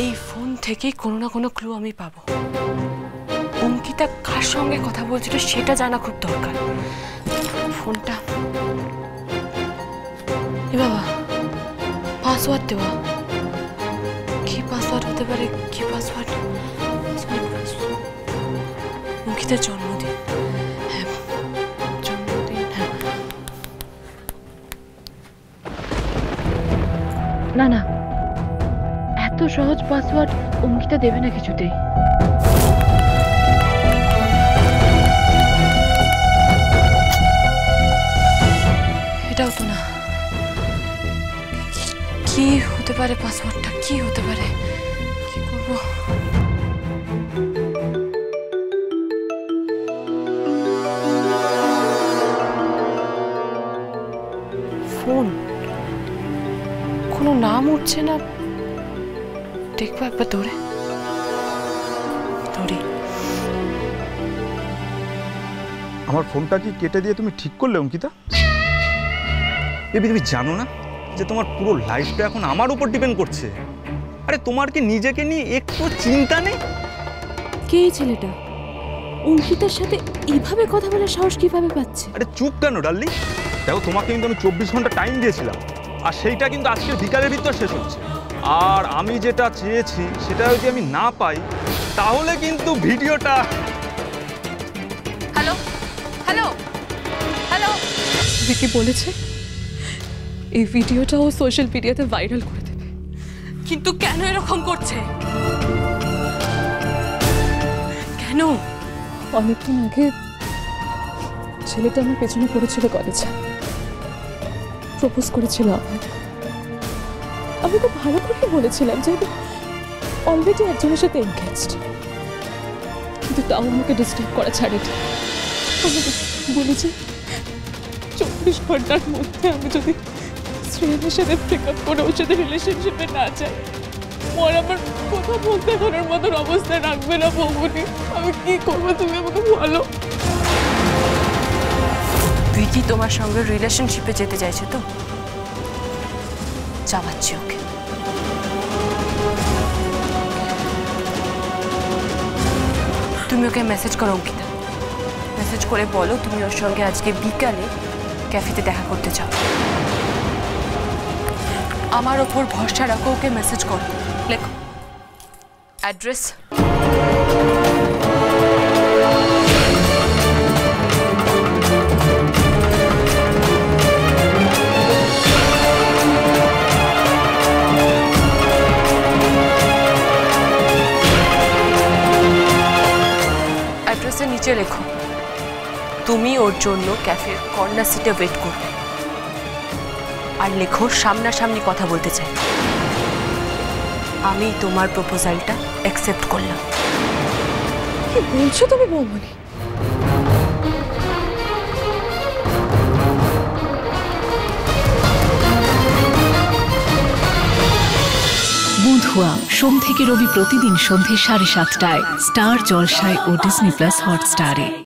এই ফোন থেকে কোনো না কোনো ক্লু আমি পাবো। অঙ্কিতা কার সঙ্গে কথা বলছিল সেটা জানা খুব দরকার। ফোনটা এ বাবা, পাসওয়ার্ড দেওয়া। কি পাসওয়ার্ড হতে পারে? কি পাসওয়ার্ড? অঙ্কিতার জন্মদিন। হ্যাঁ, জন্মদিন। হ্যাঁ, না না, এত সহজ পাসওয়ার্ড অঙ্কিতা দেবে না কিছুতেই। এটাও তো না। কি হতে পারে পাসওয়ার্ডটা? কি হতে পারে? কি করব? ফোন কোনো নাম উঠছে না। দেখবো একবার ধরে। আমার ফোনটা কি কেটে দিয়ে তুমি ঠিক করলে অঙ্কিতা? তুমি জানো না যে তোমার পুরো লাইফটা এখন আমার উপর ডিপেন্ড করছে? আরে তোমার কি নিজেকে নিয়ে একটু চিন্তা নেই? কে এই ছেলেটা? অঙ্কিতার সাথে এইভাবে কথা বলার সাহস কিভাবে পাচ্ছে? আরে চুপ কেন ডার্লিং? দেখো, তোমাকে কিন্তু আমি 24 ঘন্টা টাইম দিয়েছিলাম, আর সেইটা কিন্তু আজকের বিকালের ভিতর শেষ হচ্ছে। আর আমি যেটা চেয়েছি সেটা যদি আমি না পাই তাহলে কিন্তু ভিডিওটা। হ্যালো হ্যালো হ্যালো, ভিকি বলেছে এই ভিডিওটা ও সোশ্যাল মিডিয়াতে ভাইরাল করে দেবে। কিন্তু কেন এরকম করছে? কেন? অনেকদিন আগে ছেলেটা আমার পেছনে পড়েছিল কলেজে, প্রপোজ করেছিল আমায়। আমি তো ভালো করে বলেছিলাম যে অলরেডি একজনের সাথে এনগেজড, কিন্তু তাও আমাকে ডিস্টার্ব করা ছাড়েনি। আমি বলেছি 24 ঘন্টার মধ্যে আমি যদি শ্রেয়ানের সাথে ব্রেকআপ করে ওর সাথে রিলেশনশিপে না যাই, ওর আমার কথা বলতে পারার মতন অবস্থায় রাখবে না বৌমনি। আমি কি করবো তুমি আমাকে বলো। ভিকি তোমার সঙ্গে রিলেশনশিপে যেতে চাইছে তো? চাওয়াচ্ছি ওকে। তুমি ওকে মেসেজ করো অঙ্কিতা, মেসেজ করে বলো তুমি ওর সঙ্গে আজকে বিকালে ক্যাফেতে দেখা করতে চাও। আমার ওপর ভরসা রাখো, ওকে মেসেজ করো। লেখো অ্যাড্রেস। অ্যাড্রেসের নিচে লেখো তুমি ওর জন্য ক্যাফের কর্নার সিটে ওয়েট করবে, আর লেখো সামনাসামনি কথা বলতে চাই। আমি তোমার প্রপোজালটা অ্যাকসেপ্ট করলাম। কি বলছো তুমি বৌমনি? বুধুয়া সোম থেকে রবি প্রতিদিন সন্ধ্যে 7:30টায় স্টার জলসায় ও ডিজনি প্লাস হটস্টারে।